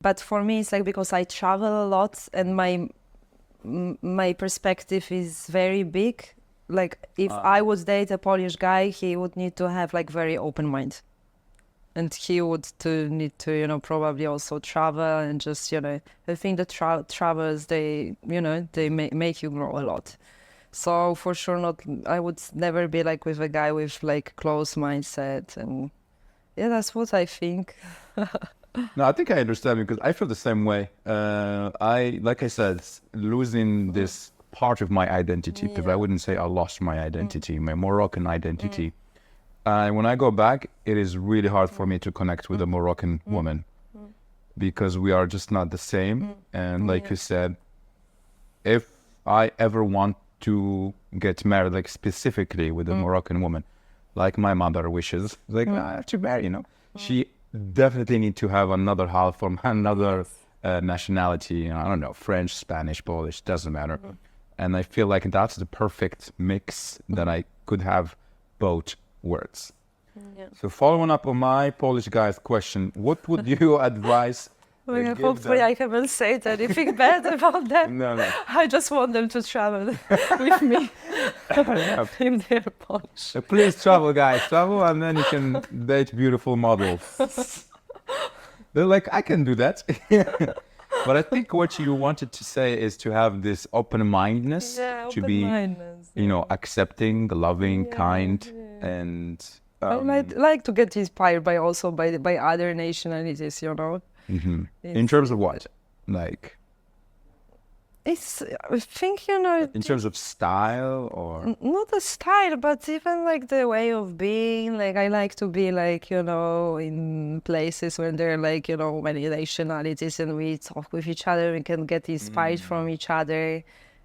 But for me, it's like because I travel a lot and my perspective is very big. Like if I would date a Polish guy, he would need to have like very open mind. And he would need to, probably also travel and just, I think the travels, they, they make you grow a lot. So for sure, I would never be like with a guy with like closed mindset. And yeah, that's what I think. No, I think I understand because I feel the same way. Like I said, losing this part of my identity, because I wouldn't say I lost my identity, my Moroccan identity. When I go back, it is really hard for me to connect with a Moroccan woman because we are just not the same. And like you said, if I ever want to get married, like specifically with a Moroccan woman, like my mother wishes, like I have to marry, she definitely need to have another half from another nationality. I don't know, French, Spanish, Polish, doesn't matter. And I feel like that's the perfect mix that I could have both words. So following up on my Polish guy's question, what would you advise? Hopefully I haven't said anything bad about them. No. I just want them to travel with me if they're Polish. So please travel, guys, travel, and then you can date beautiful models. They're like, I can do that. But I think what you wanted to say is to have this open-mindedness, to be, accepting, loving, kind, and I like to get inspired by other nationalities, In terms of what? Like, it's, I think, in terms of style or? Not the style, but even like the way of being. Like I like to be like, in places where there are like, many nationalities and we talk with each other, we can get inspired from each other.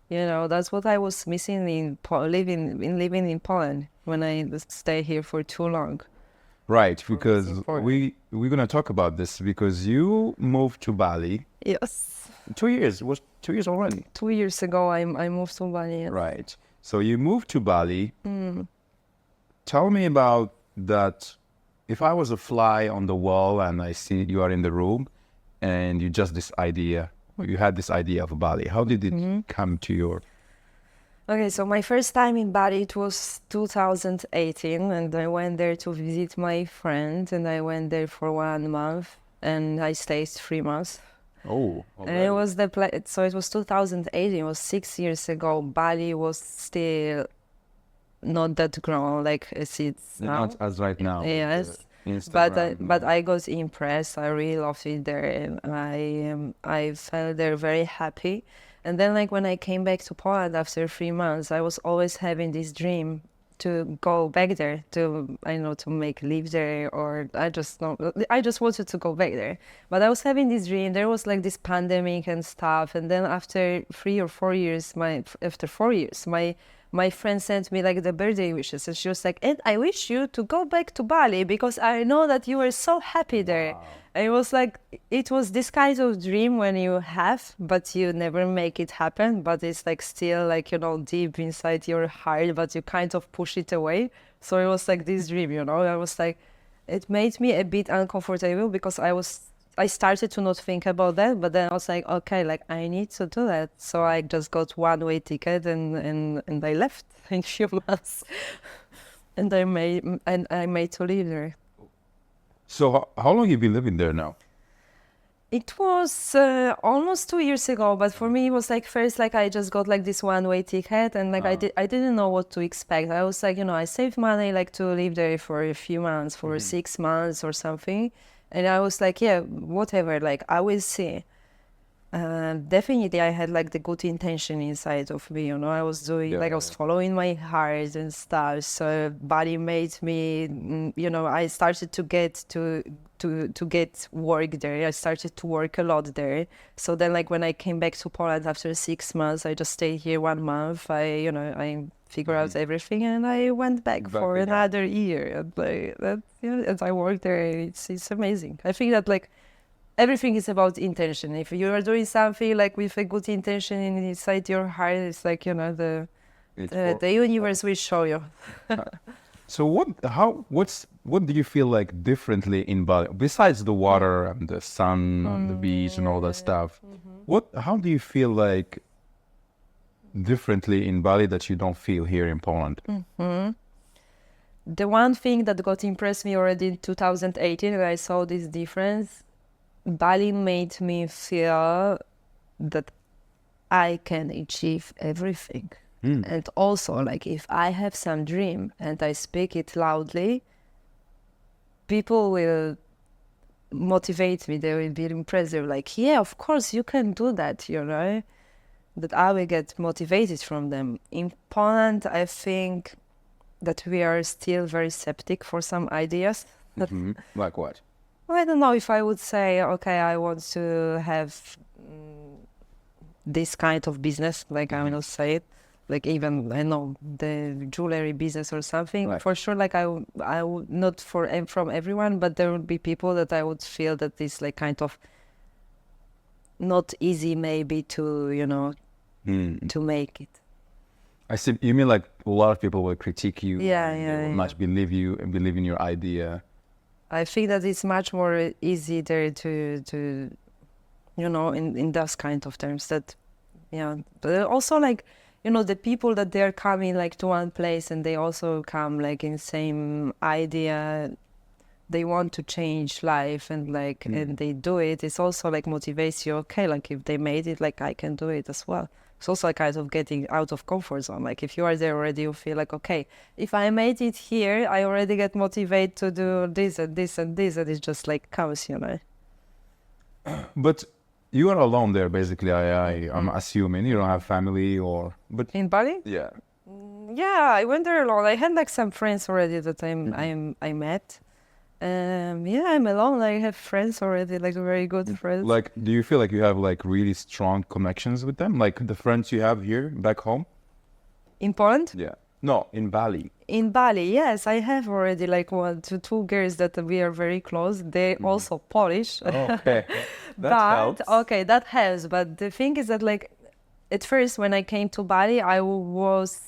That's what I was missing in living in Poland when I stay here for too long. Right, because we're gonna talk about this because you moved to Bali. Yes. 2 years. It was 2 years already. 2 years ago, I moved to Bali. Yes. Right. So you moved to Bali. Tell me about that. If I was a fly on the wall and I see you are in the room and you had this idea of Bali, how did it come to your... Okay, so my first time in Bali, it was 2018, and I went there to visit my friend, and I went there for 1 month, and I stayed 3 months. Oh, and it was so it was 2018, it was 6 years ago. Bali was still not that grown like as it's now. Not as right now. Yes. But I got impressed. I really loved it there, and I felt there very happy. And then, like when I came back to Poland after 3 months, I was always having this dream to go back there, to live there, or I just wanted to go back there. But I was having this dream. There was like this pandemic and stuff, and then after 3 or 4 years, my friend sent me like the birthday wishes, and she was like, "And I wish you to go back to Bali because I know that you were so happy there." Wow. And it was like, it was this kind of dream when you have, but you never make it happen. But it's like still like, deep inside your heart, but you kind of push it away. So it was like this dream, I was like, it made me a bit uncomfortable because I started to not think about that, but then I was like, okay, like I need to do that. So I just got one-way ticket and I left in a few months, and I made to live there. So how long have you been living there now? It was almost 2 years ago, but for me it was like first like I just got like this one-way ticket, and like I didn't know what to expect. I was like, I saved money like to live there for a few months, for 6 months or something. And I was like, yeah, whatever, like I will see. Definitely I had like the good intention inside of me, I was doing I was following my heart and stuff. So Bali made me, I started to get work there. I started to work a lot there. So then like when I came back to Poland after 6 months, I just stayed here 1 month. I figured out everything, and I went back for another year. And like that, and I worked there. It's amazing. I think that like everything is about intention. If you are doing something like with a good intention inside your heart, it's like the universe will show you. So what do you feel like differently in Bali besides the water and the sun and the beach and all that stuff? How do you feel like differently in Bali that you don't feel here in Poland? The one thing that got impressed me already in 2018 when I saw this difference, Bali made me feel that I can achieve everything. And also, like, if I have some dream and I speak it loudly, people will motivate me. They will be impressed. They're like, yeah, of course you can do that, you know? That I will get motivated from them. In Poland, I think that we are still very skeptic for some ideas. Like what? Well, I don't know if I would say, okay, I want to have this kind of business, like I will say it, like even, I know, the jewelry business or something. Right. For sure, like I would not from everyone, but there would be people that I would feel that is like kind of not easy maybe to, you know, to make it. I see. You mean like a lot of people will critique you? Yeah, and they yeah, will yeah. much believe you and believe in your idea. I think that it's much more easy there to you know, in those kind of terms that, yeah. But also like, you know, the people that they're coming like to one place and they also come like in same idea, they want to change life and like, and they do it. It's also like motivates you. Okay, like if they made it, like I can do it as well. It's also like kind of getting out of comfort zone. Like if you are there already, you feel like, okay, if I made it here, I already get motivated to do this and this and this, and it just like comes, you know. But you are alone there, basically. I'm assuming you don't have family but In Bali? yeah. Yeah, I went there alone. I had like some friends already that I met. Yeah, I'm alone. I have friends already, like very good friends. Like, do you feel like you have like really strong connections with them? Like the friends you have here back home? In Poland? Yeah. No, in Bali. In Bali, yes, I have already like two girls that we are very close. They're also Polish. Okay. That But helps. okay, that helps. But the thing is that like at first when I came to Bali, I was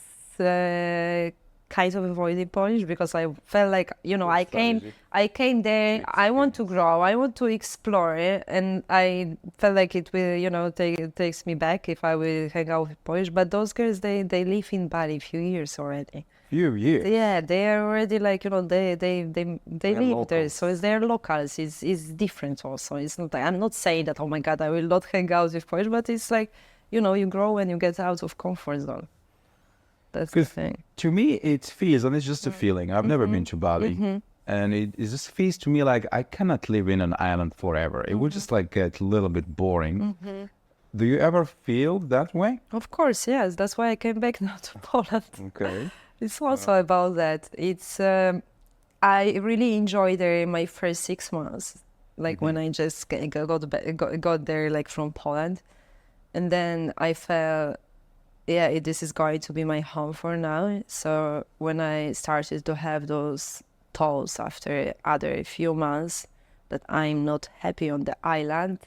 kind of avoiding Polish because I felt like, you know, I came there, I want to grow, I want to explore it, and I felt like it will, you know, takes me back if I will hang out with Polish. But those girls, they live in Bali a few years already. Few years. Yeah, they are already like, you know, they live there, locals. so it's their locals. It's different also. It's not. I'm not saying that, oh my God, I will not hang out with Polish, but it's like, you know, you grow and you get out of comfort zone. That's the thing. To me, it feels, and it's just a feeling. I've never been to Bali, and it just feels to me like I cannot live in an island forever. It would just like get a little bit boring. Do you ever feel that way? Of course, yes. That's why I came back now to Poland. Okay. It's also about that. It's I really enjoyed there my first 6 months, like when I just got there, like from Poland, and then I felt, yeah, this is going to be my home for now. So when I started to have those thoughts after other few months that I'm not happy on the island,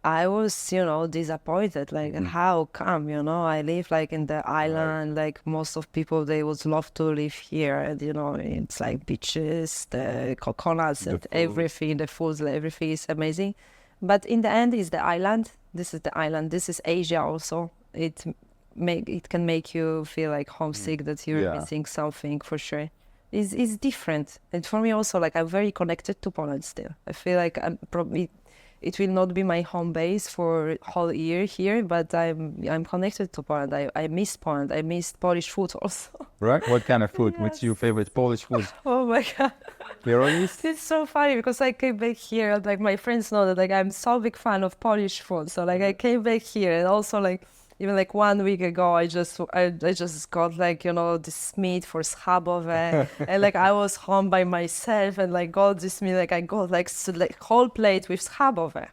I was, you know, disappointed. Like, how come, you know, I live like in the island, like most of people, they would love to live here. And, you know, it's like beaches, the coconuts and everything, the foods, everything is amazing. But in the end, it's the island. This is the island. This is Asia also. It can make you feel like homesick, that you're missing something for sure. It's different. And for me also, like, I'm very connected to Poland still. I feel like I'm probably... It will not be my home base for whole year here, but I'm connected to Poland. I miss Poland. I miss Polish food also. Right? What kind of food? What's your favorite Polish food? Oh my God. Pierogies? It's so funny because I came back here and like my friends know that like I'm so big fan of Polish food. So like I came back here and also like even like 1 week ago I just got like, you know, this meat for schabowe and like I was home by myself and like got this meat, like I got like whole plate with schabowe.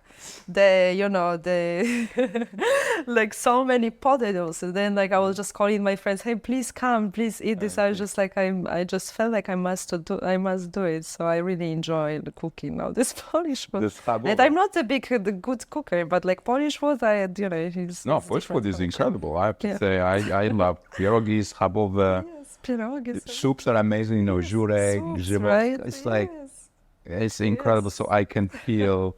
Like so many potatoes, and then like I was just calling my friends, hey, please come, please eat this. I was just like I just felt like I must do it. So I really enjoy the cooking now, this Polish food. And I'm not a good cooker, but like Polish food, Polish food is incredible. I have to say, I love pierogies, schabowe. Yes. Pierogi. Soups are amazing, you know, jurek, Soups, grzybowska. right? It's like, Yes. it's incredible. So I can feel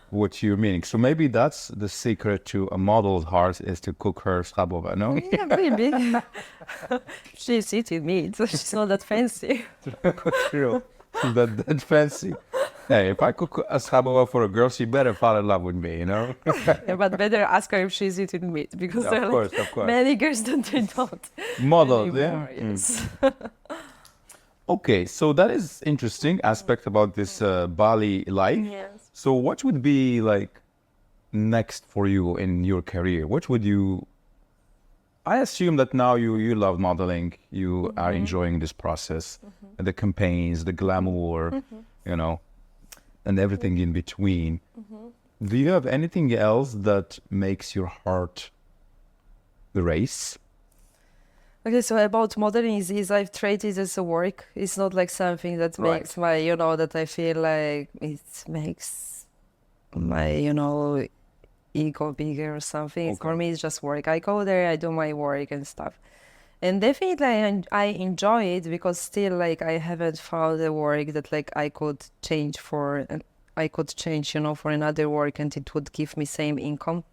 what you're meaning. So maybe that's the secret to a model's heart is to cook her schabowa, no? Yeah, maybe. She's eating meat, so she's not that fancy. True. That fancy. Hey, if I cook a schabowa for a girl, she better fall in love with me, you know? Yeah, but better ask her if she's eating meat, because there are like Of course. many girls that they don't. Models, yeah? anymore, yes. Okay, so that is interesting aspect about this Bali life. Yes. So what would be like next for you in your career? What would you... I assume that now you love modeling, you are enjoying this process, the campaigns, the glamour, you know, and everything in between. Do you have anything else that makes your heart race? Okay, so about modeling is I've treated it as a work. It's not like something that Right. makes my, that I feel like it makes my, ego bigger or something. Okay. For me, it's just work. I go there, I do my work and stuff. And definitely I enjoy it because still like I haven't found a work that like I could change for, for another work and it would give me same income.